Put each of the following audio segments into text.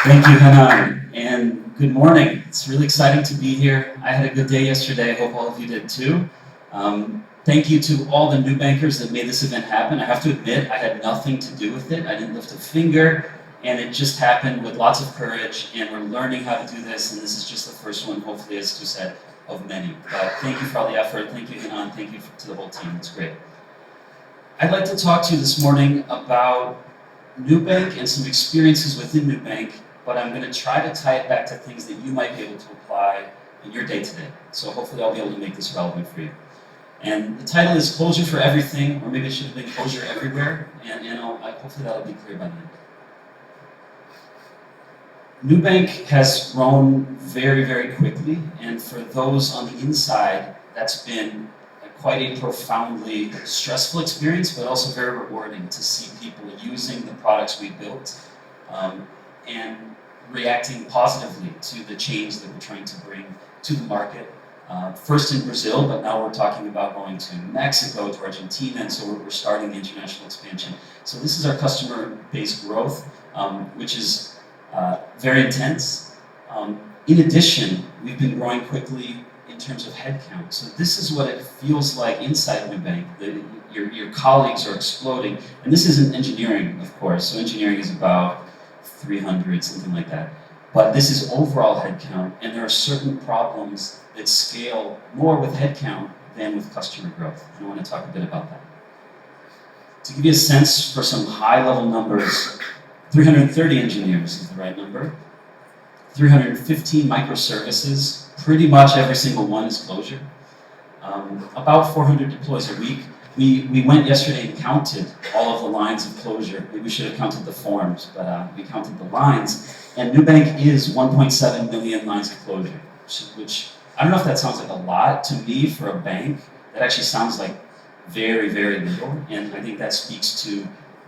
Thank you, Hanan, and good morning. It's really exciting to be here. I had a good day yesterday. I hope all of you did too. Thank you to all the Nubankers that made this event happen. I have to admit, I had nothing to do with it. I didn't lift a finger, and it just happened with lots of courage, and we're learning how to do this, and this is just the first one, hopefully, as Stu said, of many. But thank you for all the effort. Thank you, Hanan. Thank you to the whole team. It's great. I'd like to talk to you this morning about Nubank and some experiences within Nubank, but I'm going to try to tie it back to things that you might be able to apply in your day-to-day. So hopefully I'll be able to make this relevant for you. And the title is Clojure for Everything, or maybe it should have been Clojure Everywhere, and hopefully that'll be clear by the end. Nubank has grown very, very quickly, and for those on the inside, that's been quite a profoundly stressful experience, but also very rewarding to see people using the products we built and reacting positively to the change that we're trying to bring to the market. First in Brazil, but now we're talking about going to Mexico, to Argentina, and so we're starting the international expansion. So this is our customer base growth, which is very intense. In addition, we've been growing quickly in terms of headcount. So this is what it feels like inside Nubank. Your colleagues are exploding. And this isn't engineering, of course. So engineering is about 300, something like that. But this is overall headcount, and there are certain problems that scale more with headcount than with customer growth. And I want to talk a bit about that. To give you a sense for some high-level numbers, 330 engineers is the right number. 315 microservices. Pretty much every single one is Clojure. About 400 deploys a week. We went yesterday and counted all of the lines of Clojure. Maybe we should have counted the forms, but we counted the lines. And Nubank is 1.7 million lines of Clojure, which I don't know if that sounds like a lot. To me, for a bank, that actually sounds like very, very little. And I think that speaks to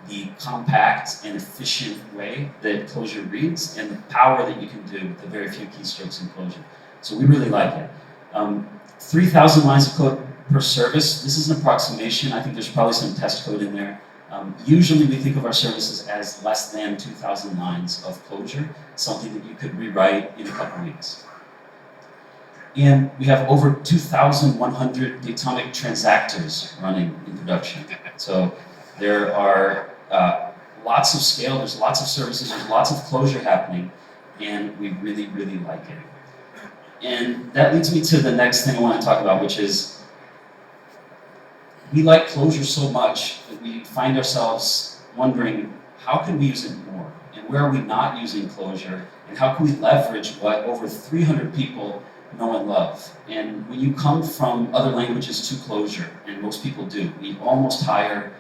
the compact and efficient way that Clojure reads and the power that you can do with the very few keystrokes in Clojure. So we really like it. 3,000 lines of code per service. This is an approximation. I think there's probably some test code in there. Usually we think of our services as less than 2,000 lines of Clojure, something that you could rewrite in a couple weeks. And we have over 2,100 datomic transactors running in production. So there are lots of scale, there's lots of services, there's lots of Clojure happening, and we really, really like it. And that leads me to the next thing I want to talk about, which is we like Clojure so much that we find ourselves wondering, how can we use it more? And where are we not using Clojure? And how can we leverage what over 300 people know and love? And when you come from other languages to Clojure, and most people do, we almost hire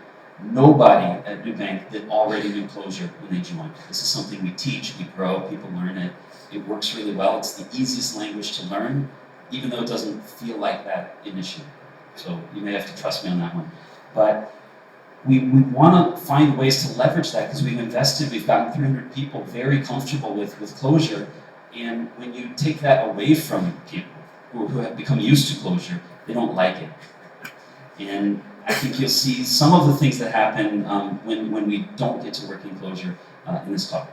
nobody at Nubank that already knew Clojure when they joined. This is something we teach, we grow, people learn it. It works really well. It's the easiest language to learn, even though it doesn't feel like that initially. So you may have to trust me on that one. But we want to find ways to leverage that because we've invested, we've gotten 300 people very comfortable with Clojure. And when you take that away from people who have become used to Clojure, they don't like it. And I think you'll see some of the things that happen when we don't get to work in Clojure in this talk.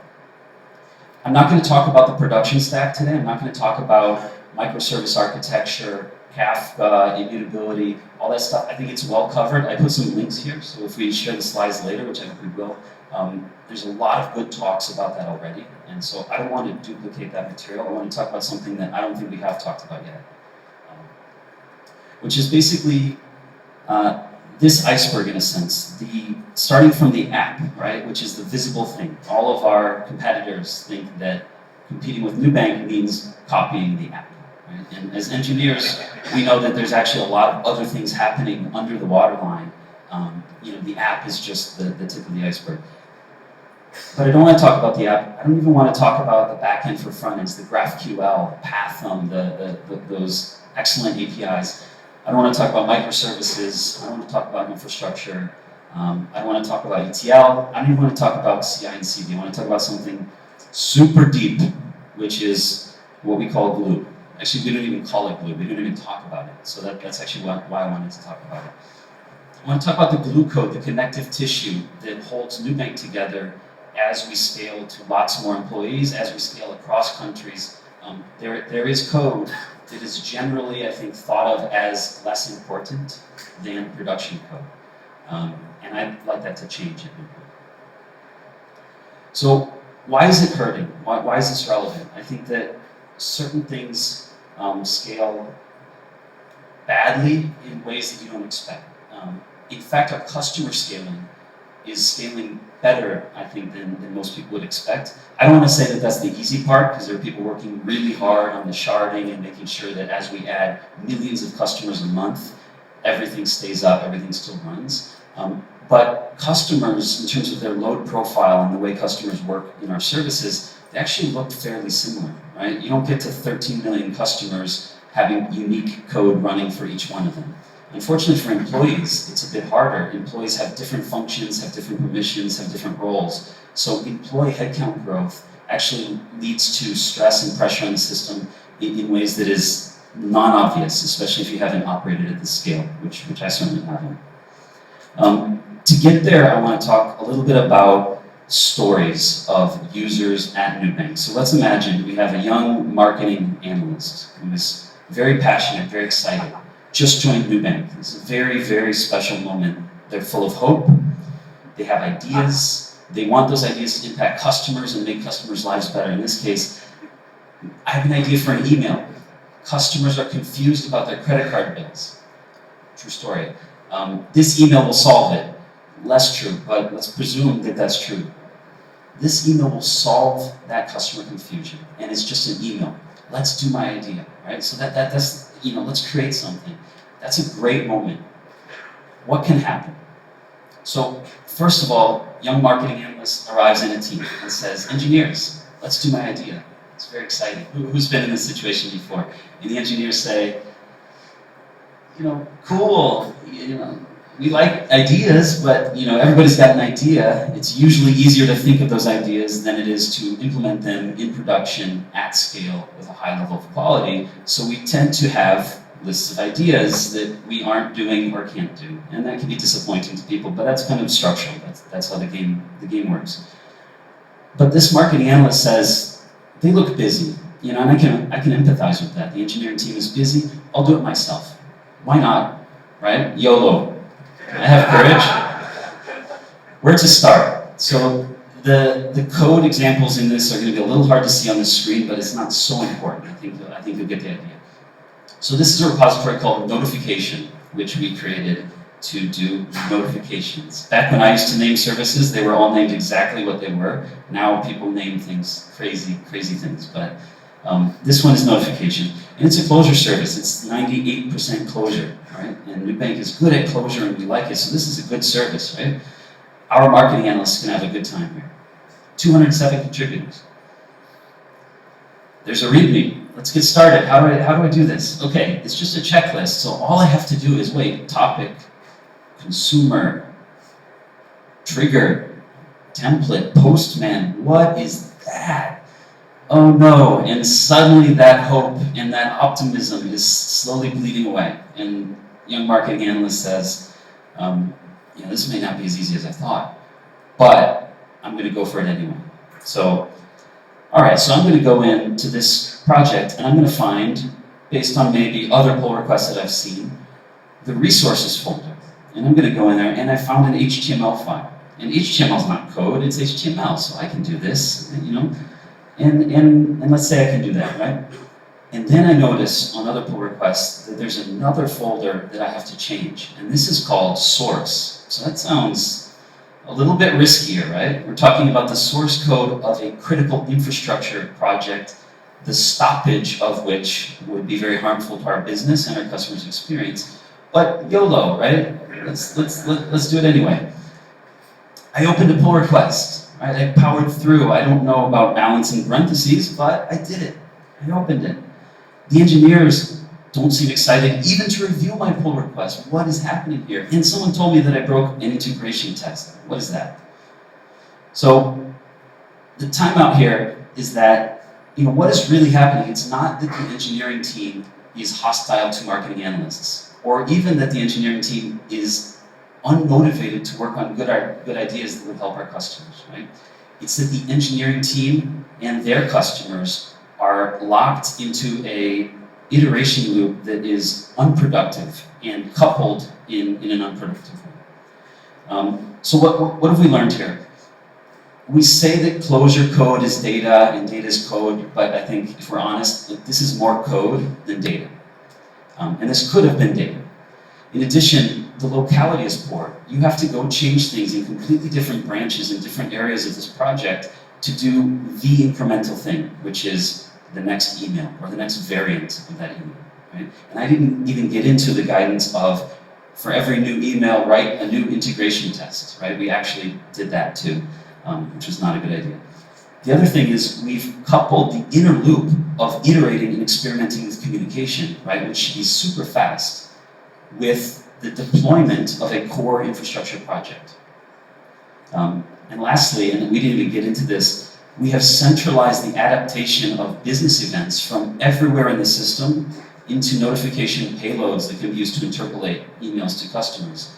I'm not going to talk about the production stack today. I'm not going to talk about microservice architecture, Kafka, immutability, all that stuff. I think it's well covered. I put some links here, so if we share the slides later, which I think we will, there's a lot of good talks about that already. And so I don't want to duplicate that material. I want to talk about something that I don't think we have talked about yet, which is basically this iceberg in a sense, starting from the app, right, which is the visible thing. All of our competitors think that competing with Nubank means copying the app. Right? And as engineers, we know that there's actually a lot of other things happening under the waterline. The app is just the tip of the iceberg. But I don't want to talk about the app. I don't even want to talk about the backend for front ends, the GraphQL, Pathum, those excellent APIs. I don't want to talk about microservices. I don't want to talk about infrastructure. I don't want to talk about ETL. I don't even want to talk about CI and CD. I want to talk about something super deep, which is what we call glue. Actually, we don't even call it glue. We don't even talk about it. So that's actually why I wanted to talk about it. I want to talk about the glue code, the connective tissue that holds Nubank together as we scale to lots more employees, as we scale across countries, there is code that is generally, I think, thought of as less important than production code. And I'd like that to change at Nubank. So why is it hurting? Why is this relevant? I think that certain things scale badly in ways that you don't expect. In fact, our customer scaling is scaling better, I think, than most people would expect. I don't want to say that that's the easy part, because there are people working really hard on the sharding and making sure that as we add millions of customers a month, everything stays up, everything still runs. But customers, in terms of their load profile and the way customers work in our services, they actually look fairly similar, right? You don't get to 13 million customers having unique code running for each one of them. Unfortunately for employees, it's a bit harder. Employees have different functions, have different permissions, have different roles. So employee headcount growth actually leads to stress and pressure on the system in ways that is non-obvious, especially if you haven't operated at this scale, which I certainly haven't. To get there, I want to talk a little bit about stories of users at Nubank. So let's imagine we have a young marketing analyst who is very passionate, very excited, just joined Nubank. It's a very, very special moment. They're full of hope, they have ideas, they want those ideas to impact customers and make customers' lives better. In this case, I have an idea for an email. Customers are confused about their credit card bills. True story. This email will solve it. Less true, but let's presume that that's true. This email will solve that customer confusion, and it's just an email. Let's do my idea, right? So that's, let's create something. That's a great moment. What can happen? So first of all, young marketing analyst arrives in a team and says, engineers, let's do my idea. It's very exciting. Who's been in this situation before? And the engineers say, cool, we like ideas, but everybody's got an idea. It's usually easier to think of those ideas than it is to implement them in production at scale with a high level of quality. So we tend to have lists of ideas that we aren't doing or can't do, and that can be disappointing to people. But that's kind of structural. That's how the game works. But this marketing analyst says they look busy, and I can empathize with that. The engineering team is busy. I'll do it myself. Why not? Right? YOLO. I have courage. Where to start? So the code examples in this are going to be a little hard to see on the screen, but it's not so important. I think you'll get the idea. So this is a repository called Notification, which we created to do notifications. Back when I used to name services, they were all named exactly what they were. Now people name things crazy things, but this one is Notification. And it's a Clojure service. It's 98% Clojure, right? And Nubank is good at Clojure and we like it, so this is a good service, right? Our marketing analysts can have a good time here. 207 contributors. There's a README. Let's get started. How do I do this? Okay, it's just a checklist, so all I have to do is wait. Topic, consumer, trigger, template, postman. What is that? Oh no, and suddenly that hope and that optimism is slowly bleeding away. And young marketing analyst says, this may not be as easy as I thought, but I'm going to go for it anyway. So, all right, so I'm going to go into this project and I'm going to find, based on maybe other pull requests that I've seen, the resources folder. And I'm going to go in there and I found an HTML file. And HTML is not code, it's HTML, so I can do this, And let's say I can do that, right? And then I notice on other pull requests that there's another folder that I have to change. And this is called source. So that sounds a little bit riskier, right? We're talking about the source code of a critical infrastructure project, the stoppage of which would be very harmful to our business and our customers' experience. But YOLO, right? Let's do it anyway. I opened a pull request. Right, I powered through. I don't know about balance in parentheses, but I did it. I opened it. The engineers don't seem excited even to review my pull request. What is happening here? And someone told me that I broke an integration test. What is that? So the timeout here is that, what is really happening? It's not that the engineering team is hostile to marketing analysts, or even that the engineering team is unmotivated to work on good ideas that would help our customers, right? It's that the engineering team and their customers are locked into a iteration loop that is unproductive and coupled in an unproductive way. So what have we learned here? We say that Clojure code is data and data is code, but I think if we're honest, this is more code than data. And this could have been data. In addition, the locality is poor. You have to go change things in completely different branches in different areas of this project to do the incremental thing, which is the next email or the next variant of that email. Right? And I didn't even get into the guidance of, for every new email, write a new integration test. Right? We actually did that too, which was not a good idea. The other thing is we've coupled the inner loop of iterating and experimenting with communication, right, which should be super fast, with the deployment of a core infrastructure project. And lastly, and we didn't even get into this, we have centralized the adaptation of business events from everywhere in the system into notification payloads that can be used to interpolate emails to customers,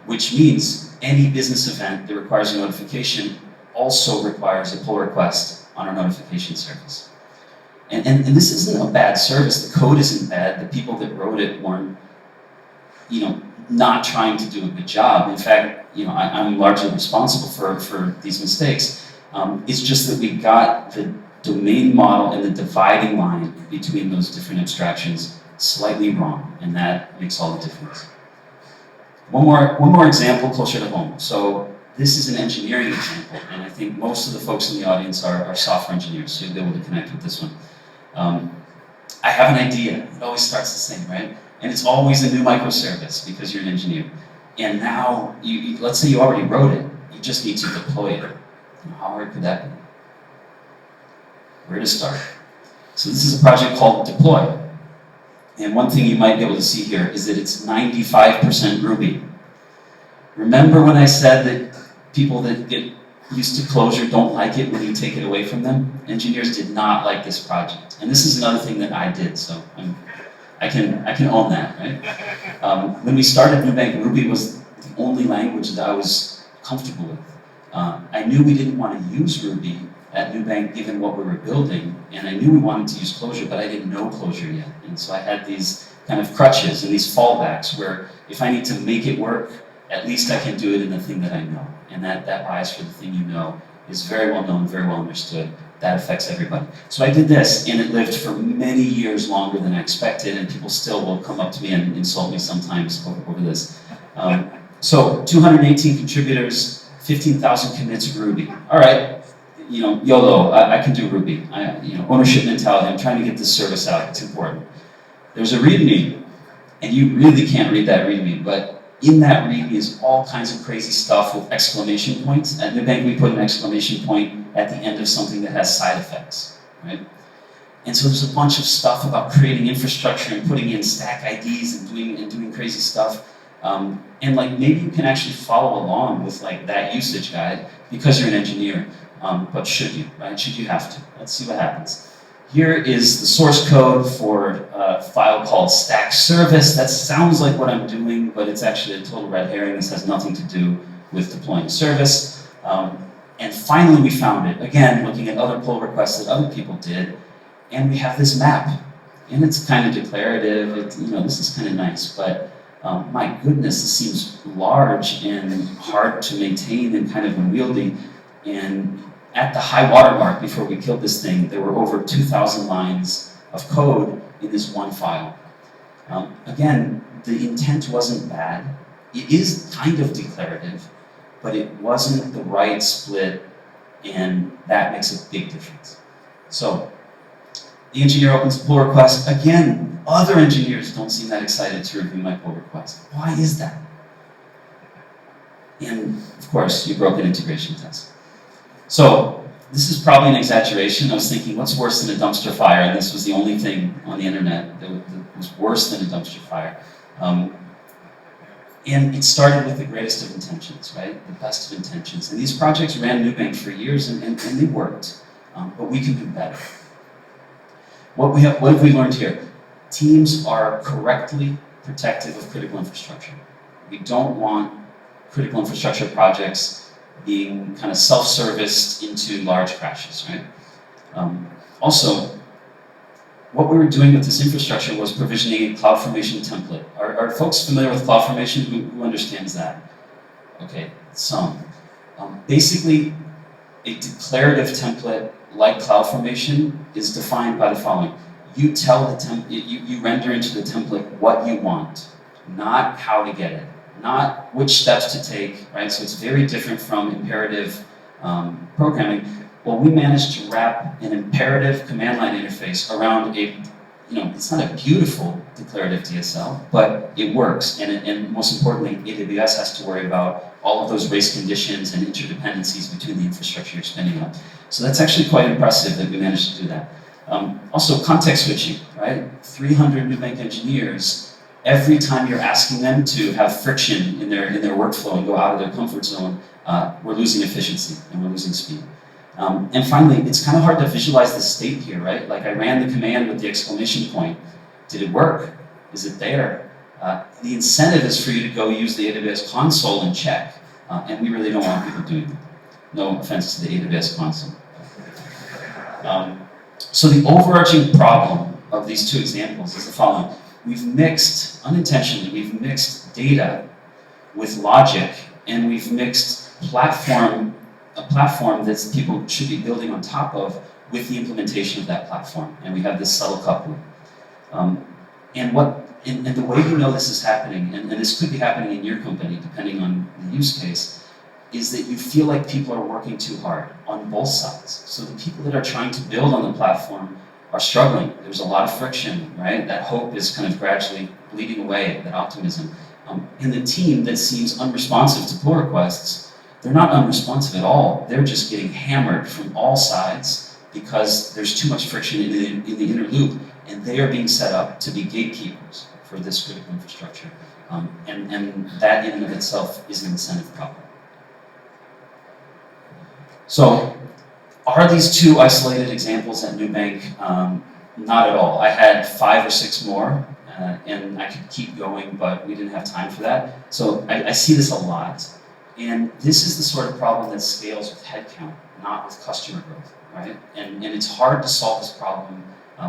which means any business event that requires a notification also requires a pull request on our notification service. And this isn't a bad service. The code isn't bad. The people that wrote it weren't, not trying to do a good job. In fact, I'm largely responsible for these mistakes. It's just that we got the domain model and the dividing line between those different abstractions slightly wrong, and that makes all the difference. One more example closer to home. So this is an engineering example, and I think most of the folks in the audience are software engineers, so you'll be able to connect with this one. I have an idea. It always starts the same, right? And it's always a new microservice because you're an engineer. And now, let's say you already wrote it, you just need to deploy it. How hard could that be? Where to start? So this is a project called Deploy. And one thing you might be able to see here is that it's 95% Ruby. Remember when I said that people that get used to Clojure don't like it when you take it away from them? Engineers did not like this project. And this is another thing that I did, so I can own that, right? When we started Nubank, Ruby was the only language that I was comfortable with. I knew we didn't want to use Ruby at Nubank given what we were building, and I knew we wanted to use Clojure, but I didn't know Clojure yet. And so I had these kind of crutches and these fallbacks where if I need to make it work, at least I can do it in the thing that I know. And that bias for the thing you know is very well known, very well understood. That affects everybody. So I did this, and it lived for many years longer than I expected, and people still will come up to me and insult me sometimes over this. So 218 contributors, 15,000 commits Ruby. All right, YOLO, I can do Ruby. Ownership mentality, I'm trying to get this service out, it's important. There's a README, and you really can't read that README, but in that README is all kinds of crazy stuff with exclamation points. At Nubank, we put an exclamation point at the end of something that has side effects, right? And so there's a bunch of stuff about creating infrastructure and putting in stack IDs and doing crazy stuff. And maybe you can actually follow along with that usage guide because you're an engineer. But should you, right? Should you have to? Let's see what happens. Here is the source code for a file called stack service. That sounds like what I'm doing, but it's actually a total red herring. This has nothing to do with deploying service. And finally we found it, again, looking at other pull requests that other people did, and we have this map. And it's kind of declarative, this is kind of nice, but my goodness, this seems large and hard to maintain and kind of unwieldy. And at the high water mark before we killed this thing, there were over 2,000 lines of code in this one file. Again, the intent wasn't bad. It is kind of declarative, but it wasn't the right split, and that makes a big difference. So, the engineer opens a pull request. Again, other engineers don't seem that excited to review my pull request. Why is that? And, of course, you broke an integration test. So, this is probably an exaggeration. I was thinking, what's worse than a dumpster fire? And this was the only thing on the internet that was worse than a dumpster fire. And it started with the greatest of intentions, right? The best of intentions. And these projects ran Nubank for years, and they worked. But we can do better. What have we learned here? Teams are correctly protective of critical infrastructure. We don't want critical infrastructure projects being kind of self-serviced into large crashes, right? Also, what we were doing with this infrastructure was provisioning a Cloudformation template. Are folks familiar with Cloudformation? Who understands that? Okay, some. Basically, a declarative template like Cloudformation is defined by the following. You tell the you render into the template what you want, not how to get it, not which steps to take, right? So it's very different from imperative programming. Well, we managed to wrap an imperative command line interface around a, it's not a beautiful declarative DSL, but it works, and most importantly, AWS has to worry about all of those race conditions and interdependencies between the infrastructure you're spinning up. So that's actually quite impressive that we managed to do that. Also, context switching, right? 300 Nubank engineers, every time you're asking them to have friction in their workflow and go out of their comfort zone, we're losing efficiency and we're losing speed. And finally, it's kind of hard to visualize the state here, right? Like I ran the command with the exclamation point. Did it work? Is it there? The incentive is for you to go use the AWS console and check. And we really don't want people doing that. No offense to the AWS console. So the overarching problem of these two examples is the following. We've mixed, unintentionally, we've mixed data with logic, and we've mixed a platform that people should be building on top of with the implementation of that platform. And we have this subtle coupling. And the way you know this is happening, and this could be happening in your company, depending on the use case, is that you feel like people are working too hard on both sides. So the people that are trying to build on the platform are struggling. There's a lot of friction, right? That hope is kind of gradually bleeding away, that optimism. And the team that seems unresponsive to pull requests, they're not unresponsive at all. They're just getting hammered from all sides because there's too much friction in the inner loop, and they are being set up to be gatekeepers for this critical infrastructure. And that in and of itself is an incentive problem. So, are these two isolated examples at Nubank? Not at all. I had 5 or 6 more, and I could keep going, but we didn't have time for that. So I see this a lot. And this is the sort of problem that scales with headcount, not with customer growth, right? And it's hard to solve this problem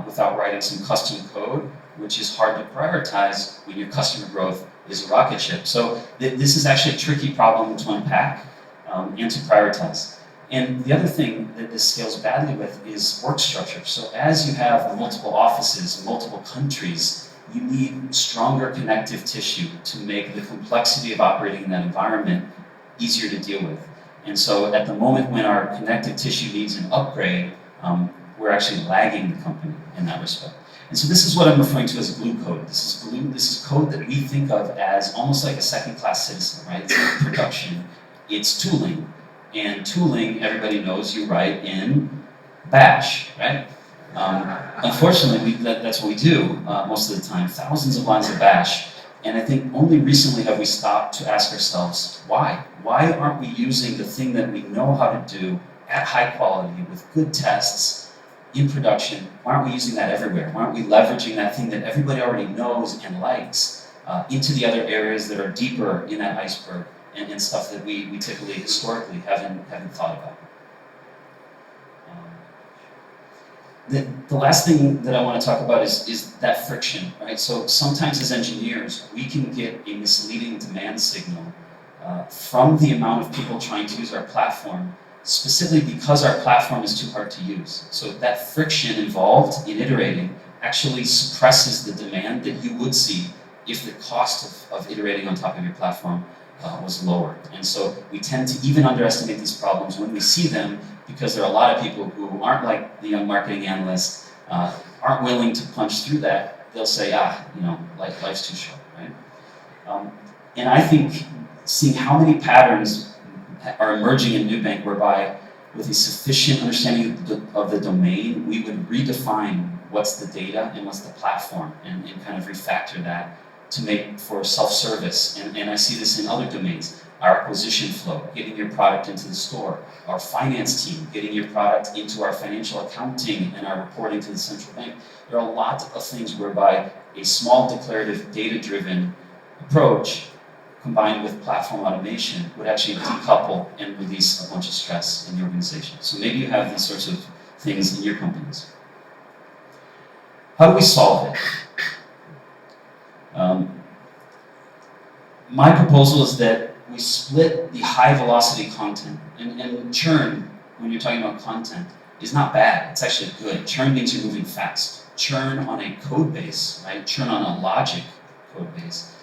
without writing some custom code, which is hard to prioritize when your customer growth is a rocket ship. So this is actually a tricky problem to unpack and to prioritize. And the other thing that this scales badly with is work structure. So as you have multiple offices, multiple countries, you need stronger connective tissue to make the complexity of operating in that environment easier to deal with. And so at the moment when our connective tissue needs an upgrade, we're actually lagging the company in that respect. And so this is what I'm referring to as glue code. This is code that we think of as almost like a second-class citizen, right? It's not production, it's tooling. And tooling, everybody knows you write in Bash, right? Unfortunately, that's what we do most of the time, thousands of lines of Bash. And I think only recently have we stopped to ask ourselves, why? Why aren't we using the thing that we know how to do at high quality with good tests in production? Why aren't we using that everywhere? Why aren't we leveraging that thing that everybody already knows and likes into the other areas that are deeper in that iceberg and stuff that we typically, historically, haven't thought about? The last thing that I want to talk about is that friction, right? So sometimes as engineers, we can get a misleading demand signal from the amount of people trying to use our platform, specifically because our platform is too hard to use. So that friction involved in iterating actually suppresses the demand that you would see if the cost of iterating on top of your platform was lower. And so we tend to even underestimate these problems when we see them, because there are a lot of people who aren't like the young marketing analysts, aren't willing to punch through that. They'll say, life's too short, right? And I think seeing how many patterns are emerging in Nubank whereby with a sufficient understanding of the domain, we would redefine what's the data and what's the platform and kind of refactor that to make for self-service. And I see this in other domains. Our acquisition flow, getting your product into the store. Our finance team, getting your product into our financial accounting and our reporting to the central bank. There are a lot of things whereby a small declarative data-driven approach combined with platform automation, would actually decouple and release a bunch of stress in the organization. So maybe you have these sorts of things in your companies. How do we solve it? My proposal is that we split the high velocity content. And churn, when you're talking about content, is not bad. It's actually good. Churn means you're moving fast. Churn on a code base, right? Churn on a logic code base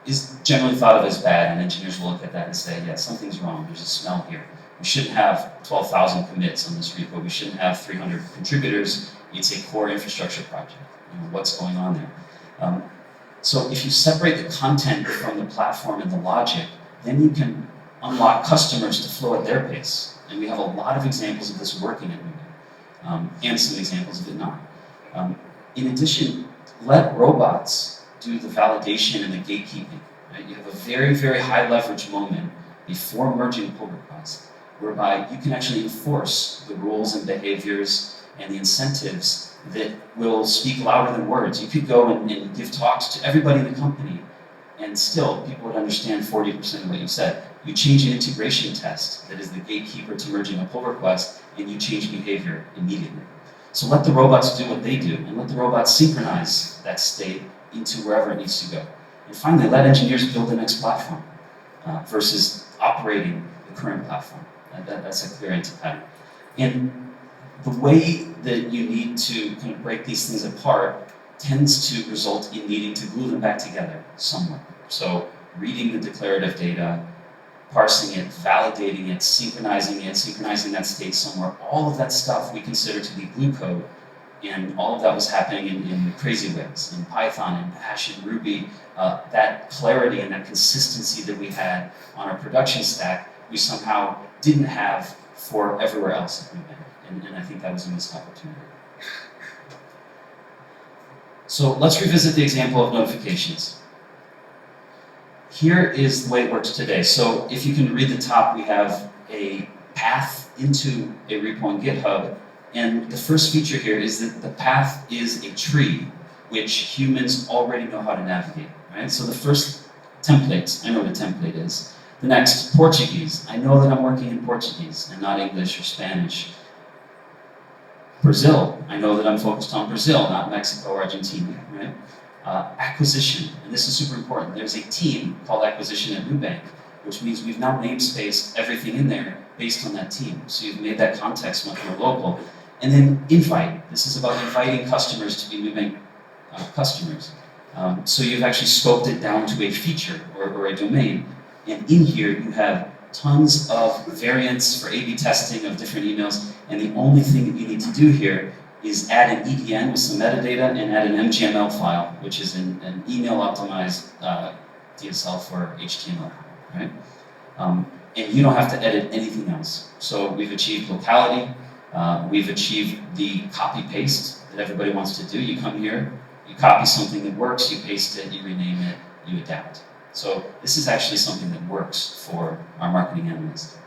is generally thought of as bad, and engineers will look at that and say, yeah, something's wrong. There's a smell here. We shouldn't have 12,000 commits on this repo. We shouldn't have 300 contributors. It's a core infrastructure project. What's going on there? So if you separate the content from the platform and the logic, then you can unlock customers to flow at their pace. And we have a lot of examples of this working at Nubank, and some examples of it not. In addition, let robots do the validation and the gatekeeping. Right? You have a very, very high leverage moment before merging pull requests, whereby you can actually enforce the rules and behaviors and the incentives that will speak louder than words. You could go and give talks to everybody in the company, and still people would understand 40% of what you said. You change an integration test that is the gatekeeper to merging a pull request, and you change behavior immediately. So let the robots do what they do, and let the robots synchronize that state into wherever it needs to go. And finally, let engineers build the next platform versus operating the current platform. That's a clear anti-pattern. And the way that you need to kind of break these things apart tends to result in needing to glue them back together somewhere. So reading the declarative data, parsing it, validating it, synchronizing that state somewhere, all of that stuff we consider to be glue code, and all of that was happening in crazy ways, in Python, in Bash, in Ruby. That clarity and that consistency that we had on our production stack, we somehow didn't have for everywhere else at Nubank. And I think that was a missed opportunity. So let's revisit the example of notifications. Here is the way it works today. So if you can read the top, we have a path into a repo on GitHub. And the first feature here is that the path is a tree, which humans already know how to navigate. Right? So the first template, I know what a template is. The next, Portuguese. I know that I'm working in Portuguese and not English or Spanish. Brazil, I know that I'm focused on Brazil, not Mexico or Argentina, right? Acquisition, and this is super important. There's a team called Acquisition at Nubank, which means we've now namespaced everything in there based on that team. So you've made that context much more local. And then invite. This is about inviting customers to be Nubank customers. So you've actually scoped it down to a feature or a domain. And in here you have tons of variants for A/B testing of different emails. And the only thing that you need to do here is add an EDN with some metadata and add an MGML file, which is an email optimized DSL for HTML, right? And you don't have to edit anything else. So we've achieved locality, we've achieved the copy paste that everybody wants to do. You come here, you copy something that works, you paste it, you rename it, you adapt. So this is actually something that works for our marketing analysts.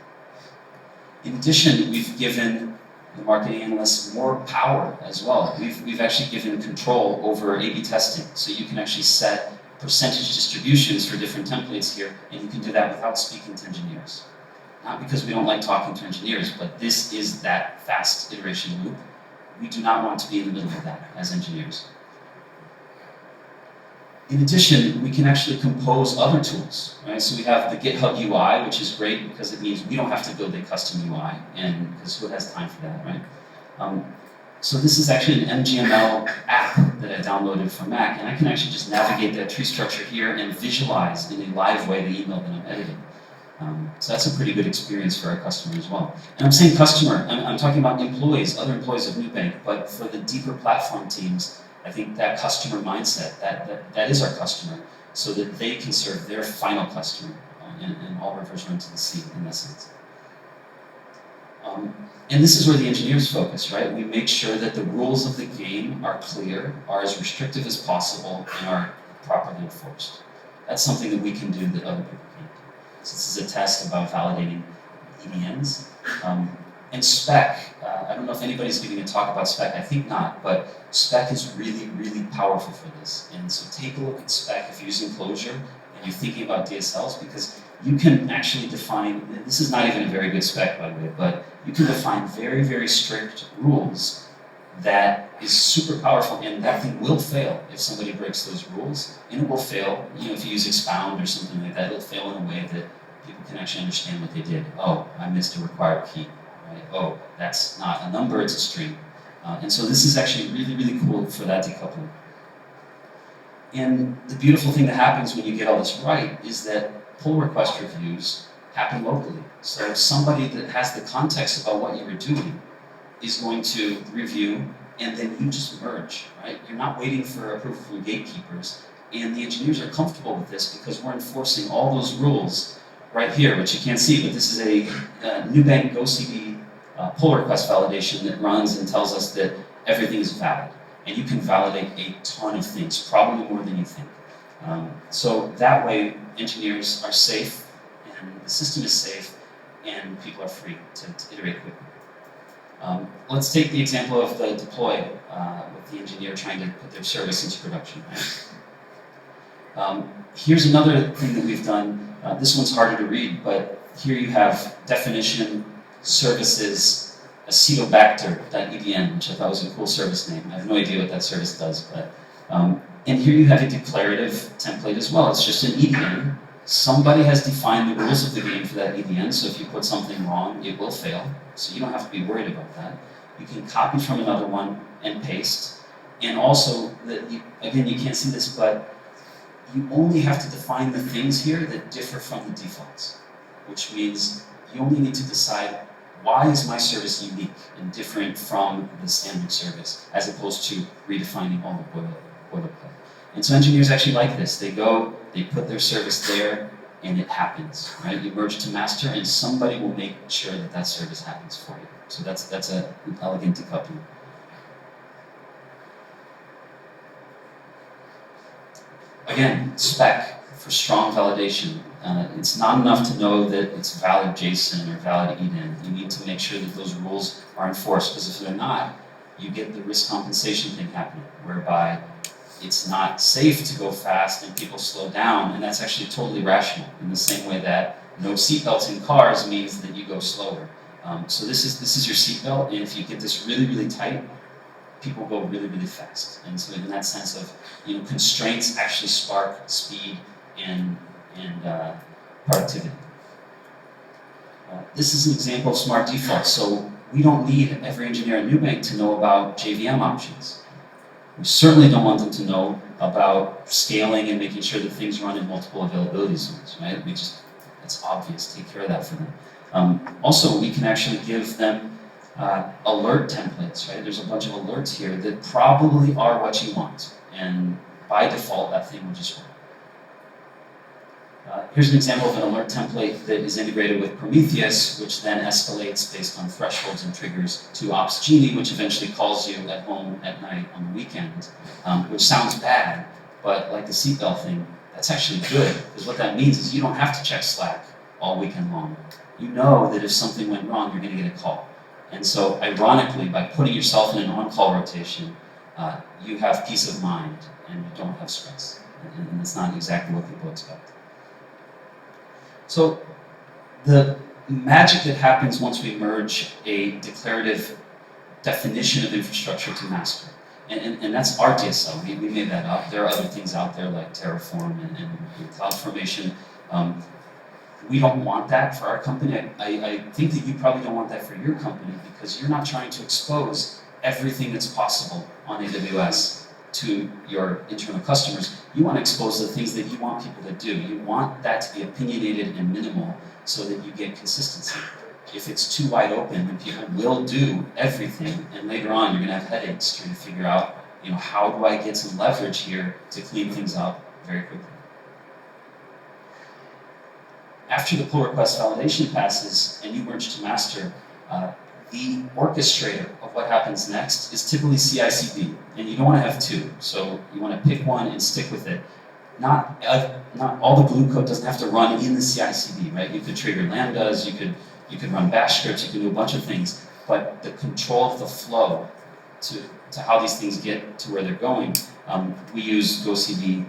In addition, we've given the marketing analysts more power as well. We've actually given control over A/B testing. So you can actually set percentage distributions for different templates here, and you can do that without speaking to engineers. Not because we don't like talking to engineers, but this is that fast iteration loop. We do not want to be in the middle of that as engineers. In addition, we can actually compose other tools, right? So we have the GitHub UI, which is great because it means we don't have to build a custom UI, and because who has time for that, right? So this is actually an MGML app that I downloaded from Mac, and I can actually just navigate that tree structure here and visualize in a live way the email that I'm editing. So that's a pretty good experience for our customer as well. And I'm saying customer, I'm talking about employees, other employees of Nubank, but for the deeper platform teams, I think that customer mindset, that is our customer, so that they can serve their final customer, and all rivers run to the sea in that sense. And this is where the engineers focus, right? We make sure that the rules of the game are clear, are as restrictive as possible, and are properly enforced. That's something that we can do that other people can't do. So this is a test about validating EDNs. And spec, I don't know if anybody's giving a talk about spec, I think not, but spec is really, really powerful for this. And so take a look at spec if you're using Clojure, and you're thinking about DSLs, because you can actually define, this is not even a very good spec by the way, but you can define very, very strict rules that is super powerful, and that thing will fail if somebody breaks those rules, and it will fail, if you use expound or something like that, it'll fail in a way that people can actually understand what they did. Oh, I missed a required key, right? Oh, that's not a number, it's a string. And so this is actually really, really cool for that decoupling. And the beautiful thing that happens when you get all this right is that pull request reviews happen locally. So somebody that has the context about what you were doing is going to review, and then you just merge, right? You're not waiting for approval from gatekeepers, and the engineers are comfortable with this because we're enforcing all those rules right here, which you can't see, but this is a Nubank GoCD pull request validation that runs and tells us that everything is valid. And you can validate a ton of things, probably more than you think. So that way, engineers are safe, and the system is safe, and people are free to iterate quickly. Let's take the example of the deploy with the engineer trying to put their service into production. Right? Here's another thing that we've done. This one's harder to read, but here you have definition, services, acetobacter.edn, which I thought was a cool service name. I have no idea what that service does, but and here you have a declarative template as well. It's just an EDN. Somebody has defined the rules of the game for that EDN, so if you put something wrong, it will fail. So you don't have to be worried about that. You can copy from another one and paste. And also, again, you can't see this, but you only have to define the things here that differ from the defaults, which means you only need to decide, why is my service unique and different from the standard service, as opposed to redefining all the boilerplate. And so engineers actually like this. They go, they put their service there, and it happens, right? You merge to master, and somebody will make sure that that service happens for you. So that's an elegant decoupling. Again, spec for strong validation. It's not enough to know that it's valid JSON or valid EDN. You need to make sure that those rules are enforced, because if they're not, you get the risk compensation thing happening, whereby it's not safe to go fast and people slow down, and that's actually totally rational, in the same way that no seatbelts in cars means that you go slower. So this is your seatbelt, and if you get this really, really tight, people go really, really fast. And so in that sense of, constraints actually spark speed and productivity. This is an example of smart defaults. So we don't need every engineer at Nubank to know about JVM options. We certainly don't want them to know about scaling and making sure that things run in multiple availability zones, right? It's obvious, take care of that for them. Also, we can actually give them alert templates, right? There's a bunch of alerts here that probably are what you want, and by default, that thing will just work. Here's an example of an alert template that is integrated with Prometheus, which then escalates based on thresholds and triggers to Ops Genie, which eventually calls you at home at night on the weekend, which sounds bad, but like the seatbelt thing, that's actually good, because what that means is you don't have to check Slack all weekend long. You know that if something went wrong, you're going to get a call. And so, ironically, by putting yourself in an on-call rotation, you have peace of mind, and you don't have stress. And it's not exactly what people expect. So the magic that happens once we merge a declarative definition of infrastructure to master, and that's our DSL, we made that up. There are other things out there like Terraform and Cloudformation. We don't want that for our company. I think that you probably don't want that for your company, because you're not trying to expose everything that's possible on AWS to your internal customers. You want to expose the things that you want people to do. You want that to be opinionated and minimal so that you get consistency. If it's too wide open, then people will do everything, and later on you're going to have headaches trying to figure out, how do I get some leverage here to clean things up very quickly. After the pull request validation passes and you merge to master, the orchestrator of what happens next is typically CI/CD, and you don't want to have two, so you want to pick one and stick with it. Not all the glue code doesn't have to run in the CI/CD, right? You could trigger lambdas, you could run bash scripts, you can do a bunch of things, but the control of the flow to how these things get to where they're going, we use GoCD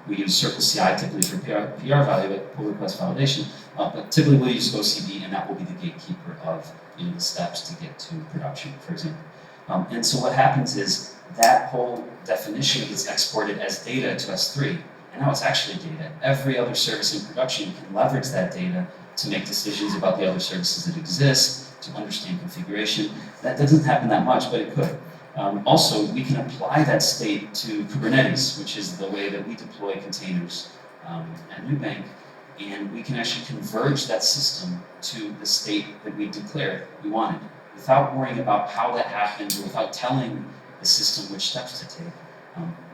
We use Circle CI typically for PR value, but pull request validation. But typically we'll use OCD, and that will be the gatekeeper of the steps to get to production, for example. And so what happens is that whole definition gets exported as data to S3, and now it's actually data. Every other service in production can leverage that data to make decisions about the other services that exist, to understand configuration. That doesn't happen that much, but it could. Also, we can apply that state to Kubernetes, which is the way that we deploy containers at Nubank, and we can actually converge that system to the state that we declared we wanted, without worrying about how that happened, or without telling the system which steps to take.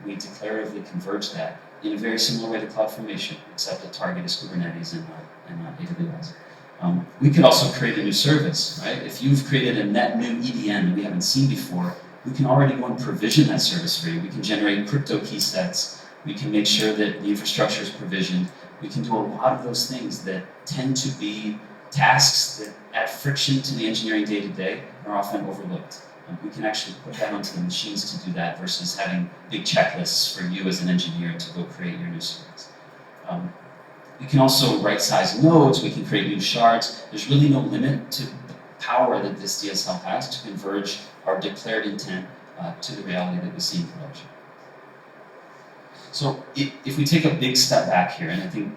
We declaratively converge that in a very similar way to Cloudformation, except the target is Kubernetes and not AWS. We could also create a new service, right? If you've created a net new EDN that we haven't seen before, we can already go and provision that service for you. We can generate crypto key sets. We can make sure that the infrastructure is provisioned. We can do a lot of those things that tend to be tasks that add friction to the engineering day-to-day are often overlooked. We can actually put that onto the machines to do that versus having big checklists for you as an engineer to go create your new service. We can also right-size nodes. We can create new shards. There's really no limit to the power that this DSL has to converge our declared intent to the reality that we see in production. So if we take a big step back here, and I think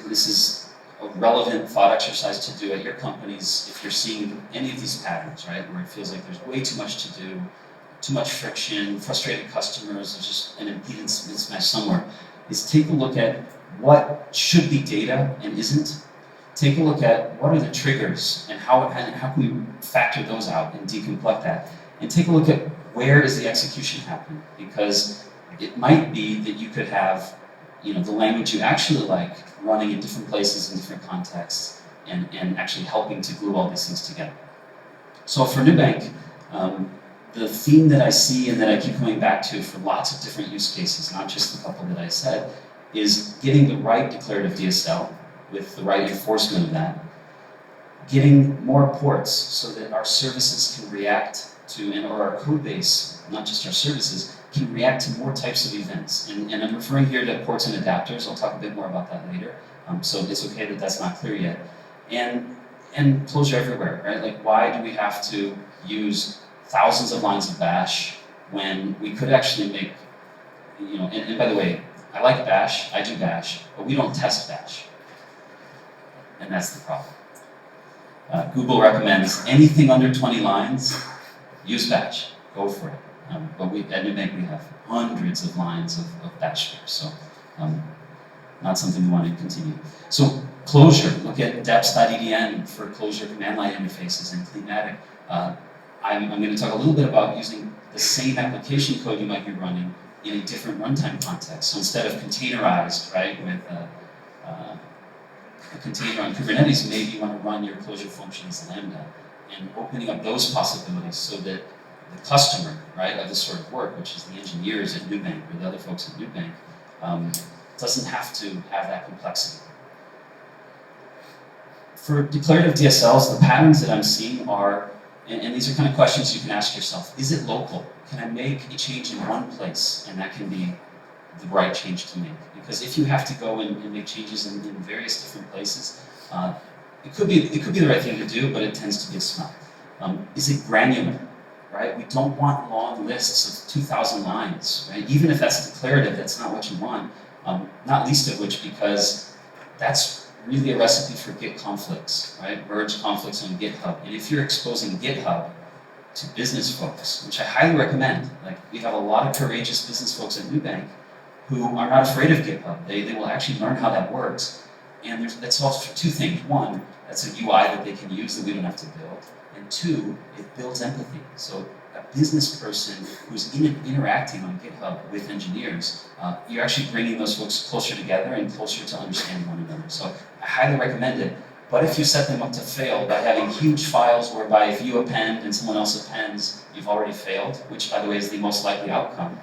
this is a relevant thought exercise to do at your companies if you're seeing any of these patterns, right, where it feels like there's way too much to do, too much friction, frustrated customers, there's just an impedance mismatch somewhere, is take a look at what should be data and isn't. Take a look at what are the triggers and how can we factor those out and decomplex that. And take a look at where is the execution happening, because it might be that you could have the language you actually like running in different places in different contexts and actually helping to glue all these things together. So for Nubank, the theme that I see and that I keep coming back to for lots of different use cases, not just the couple that I said, is getting the right declarative DSL with the right enforcement of that, getting more ports so that our services can react to, or our code base, not just our services, can react to more types of events. And I'm referring here to ports and adapters. I'll talk a bit more about that later. So it's okay that that's not clear yet. And Clojure everywhere, right? Like, why do we have to use thousands of lines of bash when we could actually make, and by the way, I like bash, I do bash, but we don't test bash. And that's the problem. Google recommends anything under 20 lines, use bash, go for it. But at Nubank we have hundreds of lines of bash there, so not something we want to continue. So Clojure, look at deps.edn for Clojure command line interfaces and Cleanmatic. I'm going to talk a little bit about using the same application code you might be running in a different runtime context. So instead of containerized, right, with a container on Kubernetes, maybe you want to run your Clojure function as Lambda, and opening up those possibilities so that the customer, right, of this sort of work, which is the engineers at Nubank or the other folks at Nubank, doesn't have to have that complexity. For declarative DSLs, the patterns that I'm seeing are, and these are kind of questions you can ask yourself, is it local? Can I make a change in one place and that can be the right change to make? Because if you have to go and make changes in various different places, it could be the right thing to do, but it tends to be a smell. Is it granular? Right? We don't want long lists of 2,000 lines, right? Even if that's declarative, that's not what you want. Not least of which because that's really a recipe for Git conflicts, right? Merge conflicts on GitHub. And if you're exposing GitHub to business folks, which I highly recommend, like we have a lot of courageous business folks at Nubank who are not afraid of GitHub. They will actually learn how that works. And that's also for two things. One, that's a UI that they can use that we don't have to build. And two, it builds empathy. So a business person who's interacting on GitHub with engineers, you're actually bringing those folks closer together and closer to understanding one another. So I highly recommend it. But if you set them up to fail by having huge files whereby if you append and someone else appends, you've already failed, which by the way is the most likely outcome,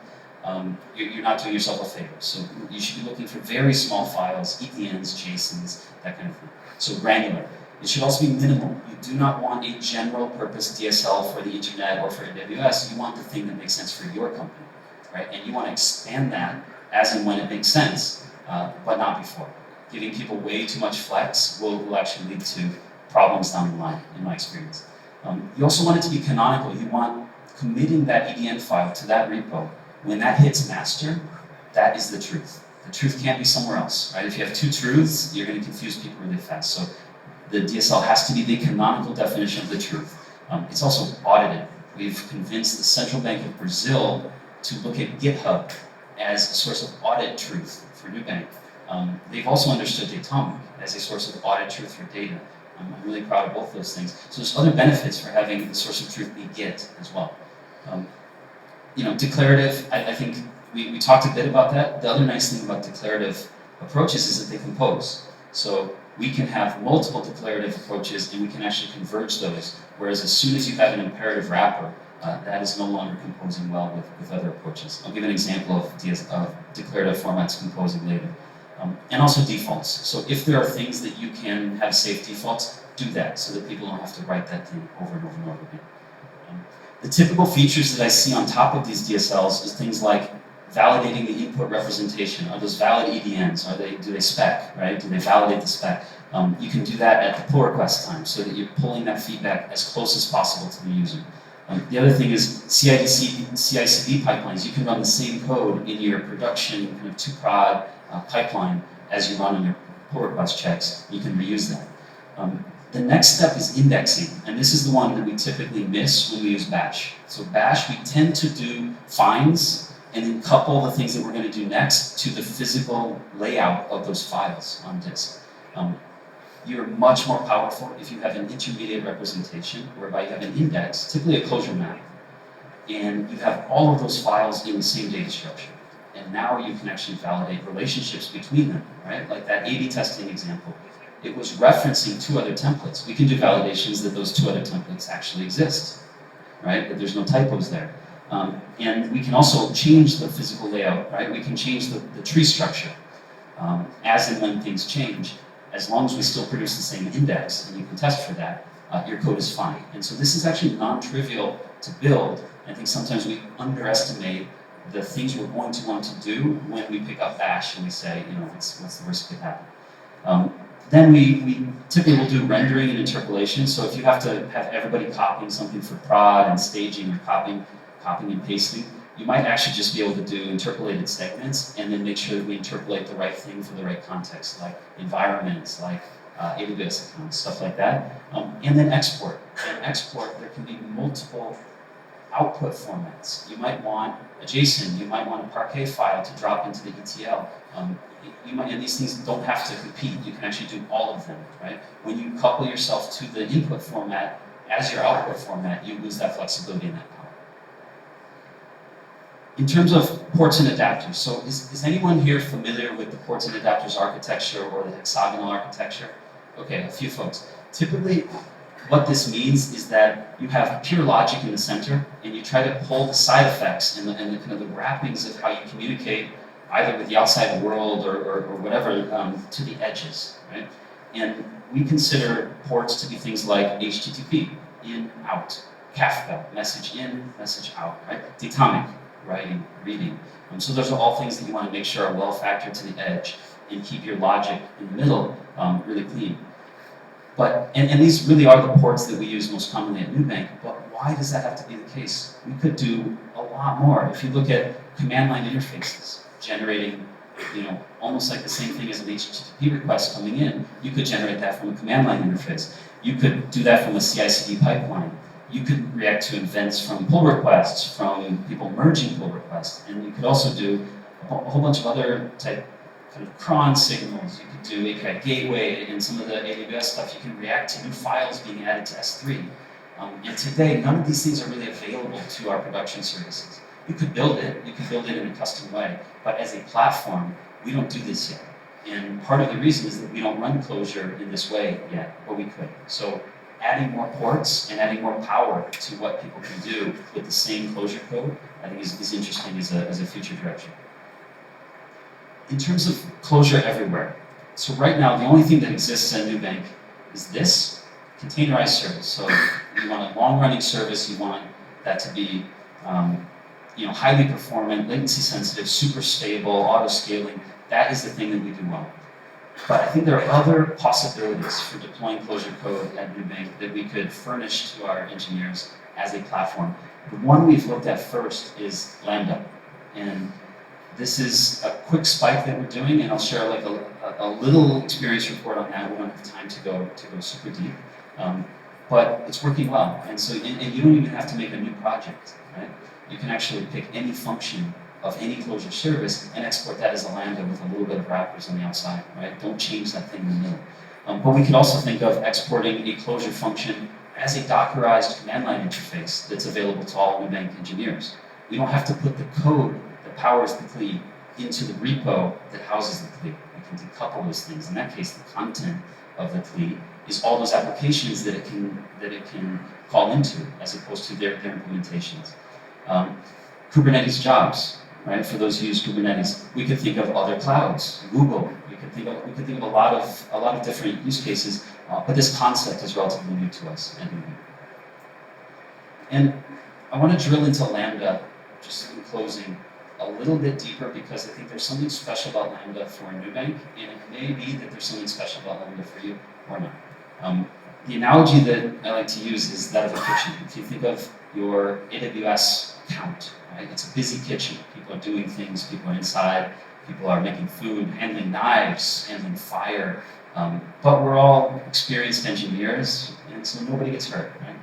you're not doing yourself a favor. So you should be looking for very small files, ETNs, JSONs, that kind of thing. So granular. It should also be minimal. You do not want a general purpose DSL for the internet or for AWS. You want the thing that makes sense for your company, right? And you want to expand that as and when it makes sense. but not before. Giving people way too much flex will actually lead to problems down the line, in my experience. You also want it to be canonical. You want committing that EDN file to that repo. When that hits master, that is the truth. The truth can't be somewhere else, right? If you have two truths, you're going to confuse people really fast. So the DSL has to be the canonical definition of the truth. It's also audited. We've convinced the Central Bank of Brazil to look at GitHub as a source of audit truth for Nubank. They've also understood Datomic as a source of audit truth for data. I'm really proud of both those things. So there's other benefits for having the source of truth be Git as well. Declarative, I think we talked a bit about that. The other nice thing about declarative approaches is that they compose. So we can have multiple declarative approaches and we can actually converge those, whereas as soon as you have an imperative wrapper, that is no longer composing well with other approaches. I'll give an example of declarative formats composing later. And also defaults. So if there are things that you can have safe defaults, do that so that people don't have to write that thing over and over and over again. The typical features that I see on top of these DSLs is things like validating the input representation. Are those valid EDNs? Do they spec, right? Do they validate the spec? You can do that at the pull request time so that you're pulling that feedback as close as possible to the user. The other thing is CI/CD pipelines. You can run the same code in your production kind of to-prod pipeline as you run on your pull request checks. You can reuse that. The next step is indexing, and this is the one that we typically miss when we use Bash. So Bash, we tend to do finds and then couple the things that we're going to do next to the physical layout of those files on disk. You're much more powerful if you have an intermediate representation, whereby you have an index, typically a Clojure map, and you have all of those files in the same data structure. And now you can actually validate relationships between them, right? Like that A/B testing example. It was referencing two other templates. We can do validations that those two other templates actually exist, right? That there's no typos there. And we can also change the physical layout, right? We can change the tree structure as and when things change. As long as we still produce the same index and you can test for that, your code is fine. And so this is actually non-trivial to build. I think sometimes we underestimate the things we're going to want to do when we pick up Bash and we say, what's the worst that could happen? Then we typically will do rendering and interpolation. So if you have to have everybody copying something for prod and staging or copying and pasting, you might actually just be able to do interpolated segments and then make sure that we interpolate the right thing for the right context, like environments, like AWS accounts, stuff like that. And then export. And export, there can be multiple output formats. You might want a JSON, you might want a Parquet file to drop into the ETL. And these things don't have to compete. You can actually do all of them, right? When you couple yourself to the input format as your output format, you lose that flexibility and that power. In terms of ports and adapters, so is anyone here familiar with the ports and adapters architecture or the hexagonal architecture? Okay, a few folks. Typically, what this means is that you have pure logic in the center, and you try to pull the side effects and the kind of the wrappings of how you communicate either with the outside world or whatever to the edges, right? And we consider ports to be things like HTTP, in, out, Kafka, message in, message out, right? Datomic, writing, reading. So those are all things that you want to make sure are well factored to the edge and keep your logic in the middle really clean. But, and these really are the ports that we use most commonly at Nubank, but why does that have to be the case? We could do a lot more. If you look at command line interfaces, generating, almost like the same thing as an HTTP request coming in, you could generate that from a command line interface. You could do that from a CI/CD pipeline. You could react to events from pull requests, from people merging pull requests, and you could also do a whole bunch of other type kind of cron signals. You could do API gateway and some of the AWS stuff. You can react to new files being added to S3. And today, none of these things are really available to our production services. You could build it in a custom way, but as a platform, we don't do this yet. And part of the reason is that we don't run Clojure in this way yet, but we could. So adding more ports and adding more power to what people can do with the same Clojure code, I think is interesting as a future direction. In terms of Clojure everywhere, so right now, the only thing that exists at Nubank is this containerized service. So you want a long-running service, you want that to be highly performant, latency sensitive, super stable, auto-scaling. That is the thing that we do well. But I think there are other possibilities for deploying Clojure code at Nubank that we could furnish to our engineers as a platform. The one we've looked at first is Lambda. And this is a quick spike that we're doing, and I'll share like a little experience report on that. We don't have time to go super deep. But it's working well. And so and you don't even have to make a new project, right? You can actually pick any function of any Clojure service and export that as a Lambda with a little bit of wrappers on the outside, right? Don't change that thing in the middle. But we could also think of exporting a Clojure function as a Dockerized command line interface that's available to all Nubank engineers. We don't have to put the code that powers the CLI into the repo that houses the CLI. We can decouple those things. In that case, the content of the CLI is all those applications that it can call into, as opposed to their implementations. Kubernetes jobs. Right? For those who use Kubernetes, we could think of other clouds, Google. We could think of a lot of different use cases, but this concept is relatively new to us. And I want to drill into Lambda, just in closing, a little bit deeper because I think there's something special about Lambda for Nubank, and it may be that there's something special about Lambda for you or not. The analogy that I like to use is that of a kitchen. If you think of your AWS account, right? It's a busy kitchen. People are doing things, people are inside, people are making food, handling knives, handling fire. But we're all experienced engineers, and so nobody gets hurt, right?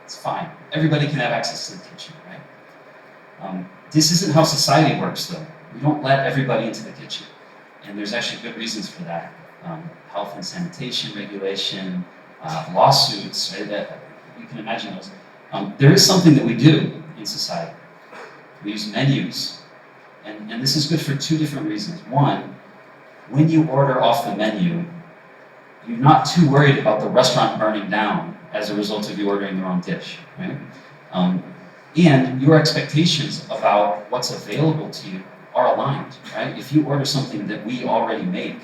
It's fine. Everybody can have access to the kitchen, right? This isn't how society works, though. We don't let everybody into the kitchen. And there's actually good reasons for that. Health and sanitation regulation, lawsuits, right? That, you can imagine those. There is something that we do in society. We use menus. And this is good for two different reasons. One, when you order off the menu, you're not too worried about the restaurant burning down as a result of you ordering the wrong dish, right? And your expectations about what's available to you are aligned, right? If you order something that we already make,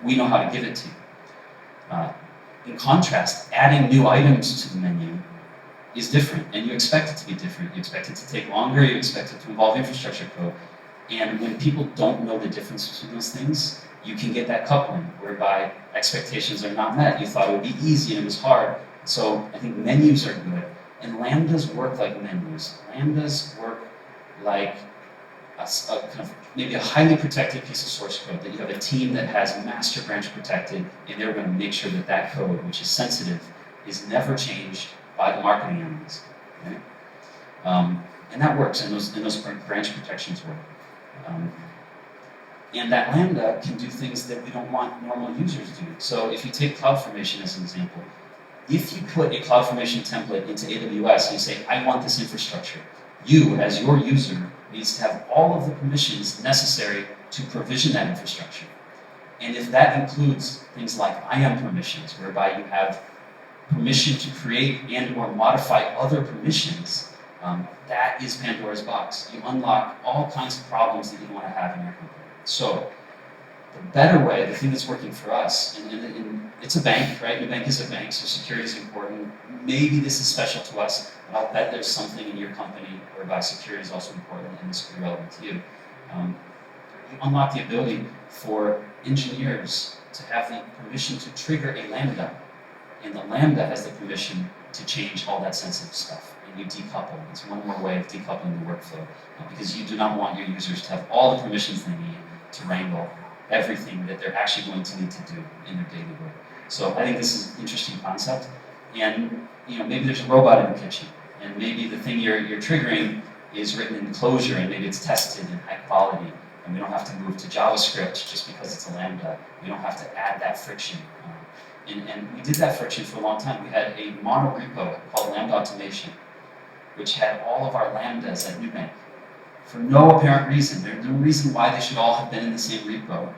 we know how to give it to you. In contrast, adding new items to the menu is different, and you expect it to be different. You expect it to take longer, you expect it to involve infrastructure code. And when people don't know the difference between those things, you can get that coupling, whereby expectations are not met. You thought it would be easy and it was hard. So I think menus are good. And lambdas work like menus. Lambdas work like a kind of maybe a highly protected piece of source code that you have a team that has master branch protected, and they're going to make sure that that code, which is sensitive, is never changed by the marketing analysts. Okay? And that works, and those branch protections work. And that Lambda can do things that we don't want normal users to do. So if you take Cloudformation as an example, if you put a Cloudformation template into AWS and you say, I want this infrastructure, you, as your user, needs to have all of the permissions necessary to provision that infrastructure. And if that includes things like IAM permissions, whereby you have permission to create and or modify other permissions, that is Pandora's box. You unlock all kinds of problems that you don't want to have in your company. So the better way, the thing that's working for us, and it's a bank, right? Nubank is a bank, so security is important. Maybe this is special to us, but I'll bet there's something in your company whereby security is also important and this could be relevant to you. You unlock the ability for engineers to have the permission to trigger a Lambda, and the Lambda has the permission to change all that sensitive stuff. And you decouple. It's one more way of decoupling the workflow, because you do not want your users to have all the permissions they need to wrangle everything that they're actually going to need to do in their daily work. So I think this is an interesting concept. And maybe there's a robot in the kitchen, and maybe the thing you're triggering is written in Clojure, and maybe it's tested in high quality, and we don't have to move to JavaScript just because it's a Lambda. We don't have to add that friction. And we did that friction for a long time. We had a mono repo called Lambda Automation, which had all of our Lambdas at Nubank for no apparent reason. There's no reason why they should all have been in the same repo.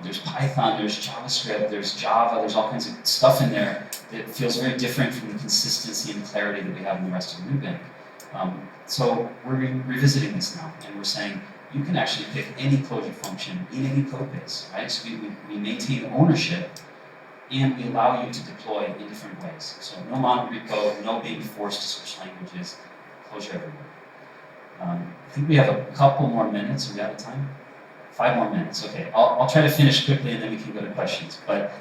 There's Python, there's JavaScript, there's Java, there's all kinds of stuff in there that feels very different from the consistency and clarity that we have in the rest of Nubank. So we're revisiting this now, and we're saying you can actually pick any Clojure function in any code base, right? So we maintain ownership, and we allow you to deploy in different ways. So no mono repo, no being forced to switch languages, Clojure everywhere. I think we have a couple more minutes. Are we out of time? 5 more minutes. Okay, I'll try to finish quickly and then we can go to questions. But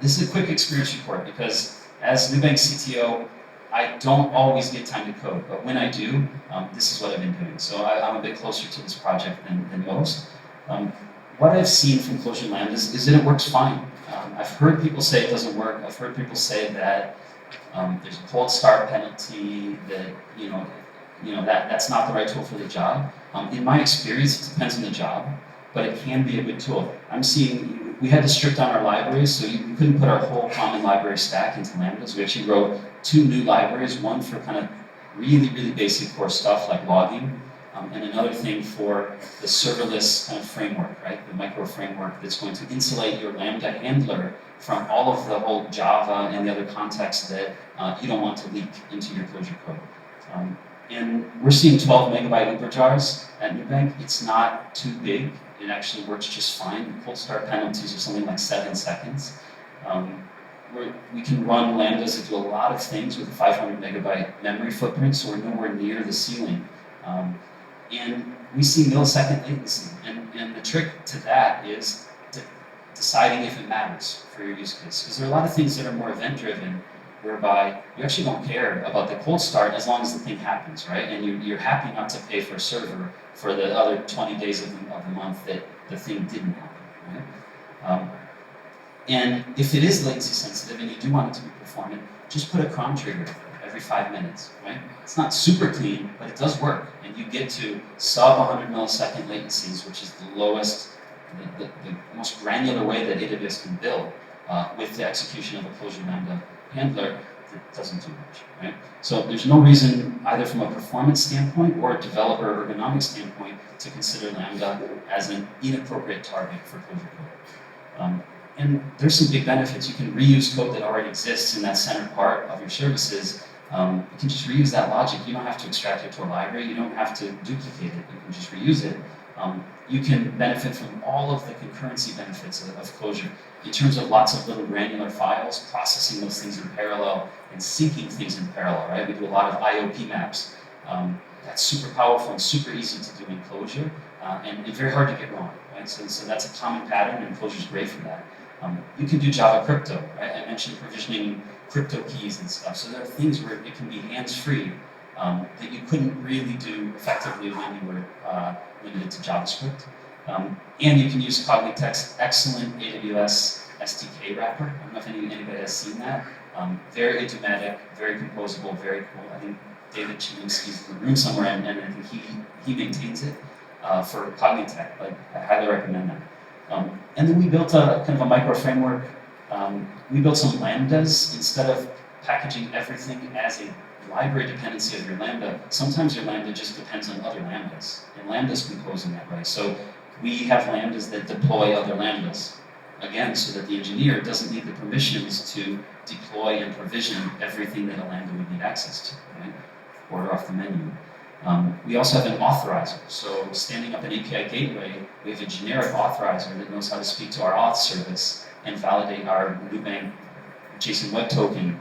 this is a quick experience report because as Nubank CTO, I don't always get time to code, but when I do, this is what I've been doing. So I'm a bit closer to this project than most. What I've seen from Clojure Lambdas is that it works fine. I've heard people say it doesn't work. I've heard people say that there's a cold start penalty, that that's not the right tool for the job. In my experience, it depends on the job, but it can be a good tool. I'm seeing we had to strip down our libraries, so we couldn't put our whole common library stack into Lambdas. We actually wrote 2 new libraries, one for kind of really, really basic core stuff like logging, and another thing for the serverless kind of framework, right? The micro framework that's going to insulate your Lambda handler from all of the whole Java and the other contexts that you don't want to leak into your Clojure code. And we're seeing 12 megabyte Uber jars at Nubank. It's not too big. It actually works just fine. The cold start penalties are something like 7 seconds. We can run Lambdas that do a lot of things with a 500 megabyte memory footprint, so we're nowhere near the ceiling. And we see millisecond latency. And the trick to that is deciding if it matters for your use case. Because there are a lot of things that are more event-driven, whereby you actually don't care about the cold start as long as the thing happens, right? And you're happy not to pay for a server for the other 20 days of the month that the thing didn't happen, right? And if it is latency sensitive and you do want it to be performant, just put a cron trigger every 5 minutes, right? It's not super clean, but it does work. And you get to sub 100 millisecond latencies, which is the lowest, the most granular way that AWS can build with the execution of a Clojure Lambda handler that doesn't do much, right? So there's no reason, either from a performance standpoint or a developer ergonomic standpoint, to consider Lambda as an inappropriate target for Clojure code. And there's some big benefits. You can reuse code that already exists in that center part of your services. You can just reuse that logic. You don't have to extract it to a library. You don't have to duplicate it. You can just reuse it. You can benefit from all of the concurrency benefits of Clojure in terms of lots of little granular files, processing those things in parallel and syncing things in parallel, right? We do a lot of IOP maps. That's super powerful and super easy to do in Clojure and very hard to get wrong, right? So that's a common pattern and Clojure is great for that. You can do Java crypto, right? I mentioned provisioning crypto keys and stuff. So there are things where it can be hands-free that you couldn't really do effectively when you were limited to JavaScript. And you can use Cognitect's excellent AWS SDK wrapper. I don't know if anybody has seen that. Very idiomatic, very composable, very cool. I think David Chilinsky's in the room somewhere, and I think he maintains it for Cognitect. Like, I highly recommend that. And then we built a kind of a micro framework. We built some Lambdas instead of packaging everything as a library dependency of your Lambda. Sometimes your Lambda just depends on other Lambdas, and Lambdas compose in that way. So we have Lambdas that deploy other Lambdas, again, so that the engineer doesn't need the permissions to deploy and provision everything that a Lambda would need access to, right? Order off the menu. We also have an authorizer. So standing up an API gateway, we have a generic authorizer that knows how to speak to our auth service and validate our Nubank JSON Web Token,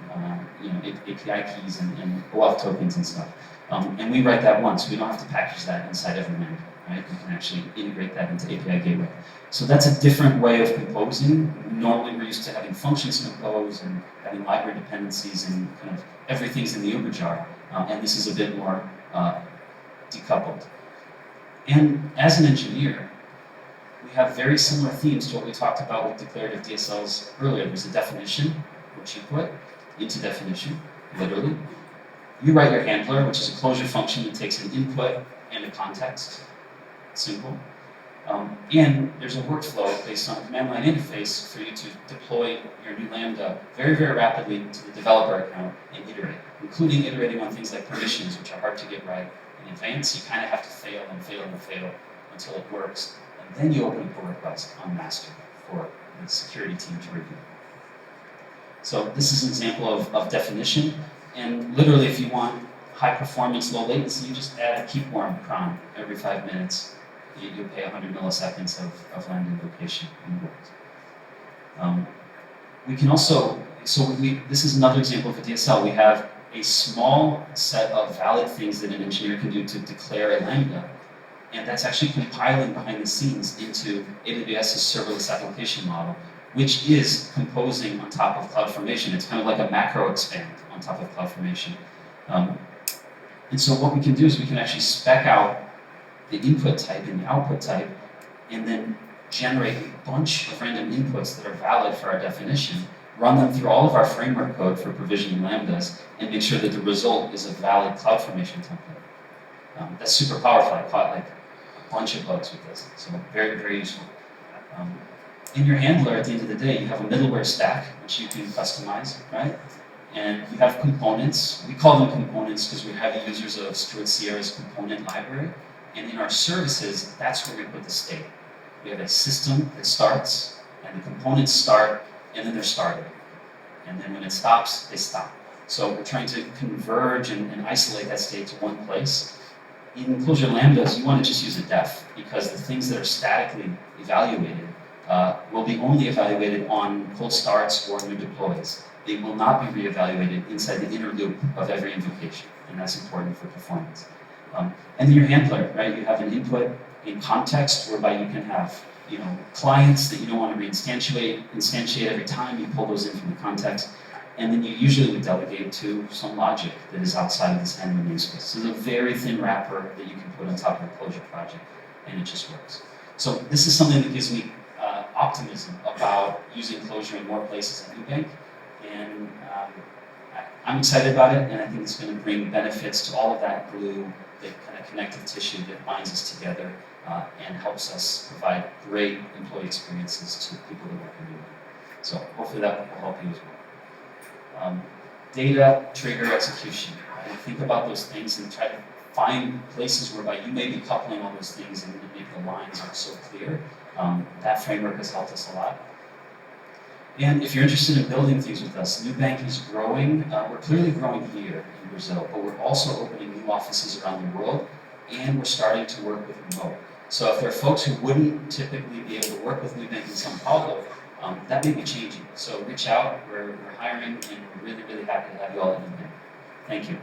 API keys and OAuth tokens and stuff. And we write that once. We don't have to package that inside every Lambda, right? We can actually integrate that into API gateway. So that's a different way of composing. Normally we're used to having functions compose and having library dependencies and kind of everything's in the Uber jar. And this is a bit more decoupled. And as an engineer, we have very similar themes to what we talked about with declarative DSLs earlier. There's a definition, which you put into definition, literally. You write your handler, which is a Clojure function that takes an input and a context. Simple. And there's a workflow based on a command line interface for you to deploy your new Lambda very, very rapidly to the developer account and iterate, including iterating on things like permissions, which are hard to get right in advance. You kind of have to fail and fail and fail until it works. And then you open a pull request on master for the security team to review. So this is an example of definition. And literally, if you want high performance, low latency, you just add a keep warm cron every 5 minutes. You'll pay 100 milliseconds of Lambda invocation and it works. We can also, this is another example of a DSL. We have a small set of valid things that an engineer can do to declare a Lambda. And that's actually compiling behind the scenes into AWS's serverless application model, which is composing on top of Cloudformation. It's kind of like a macro expand on top of Cloudformation. And so what we can do is we can actually spec out the input type and the output type, and then generate a bunch of random inputs that are valid for our definition, run them through all of our framework code for provisioning lambdas, and make sure that the result is a valid Cloudformation template. That's super powerful. I caught like a bunch of bugs with this, so very, very useful. In your handler, at the end of the day, you have a middleware stack, which you can customize, right? And you have components. We call them components because we're heavy users of Stuart Sierra's component library. And in our services, that's where we put the state. We have a system that starts, and the components start, and then they're started. And then when it stops, they stop. So we're trying to converge and isolate that state to one place. In Clojure Lambdas, you want to just use a def, because the things that are statically evaluated will be only evaluated on cold starts or new deploys. They will not be reevaluated inside the inner loop of every invocation, and that's important for performance. And then your handler, right? You have an input in context whereby you can have, clients that you don't want to instantiate every time. You pull those in from the context, and then you usually would delegate to some logic that is outside of this handler namespace. So there's a very thin wrapper that you can put on top of a Clojure project, and it just works. So this is something that gives me optimism about using Clojure in more places at Nubank. And I'm excited about it, and I think it's going to bring benefits to all of that glue, that kind of connective tissue that binds us together and helps us provide great employee experiences to people that work in Nubank. So hopefully that will help you as well. Data, trigger, execution. Right? Think about those things and try to find places whereby you may be coupling all those things and make the lines aren't so clear. That framework has helped us a lot. And if you're interested in building things with us, Nubank is growing. We're clearly growing here in Brazil, but we're also opening new offices around the world, and we're starting to work with remote. So if there are folks who wouldn't typically be able to work with Nubank in São Paulo, that may be changing. So reach out. We're hiring, and we're really, really happy to have you all at Nubank. Thank you.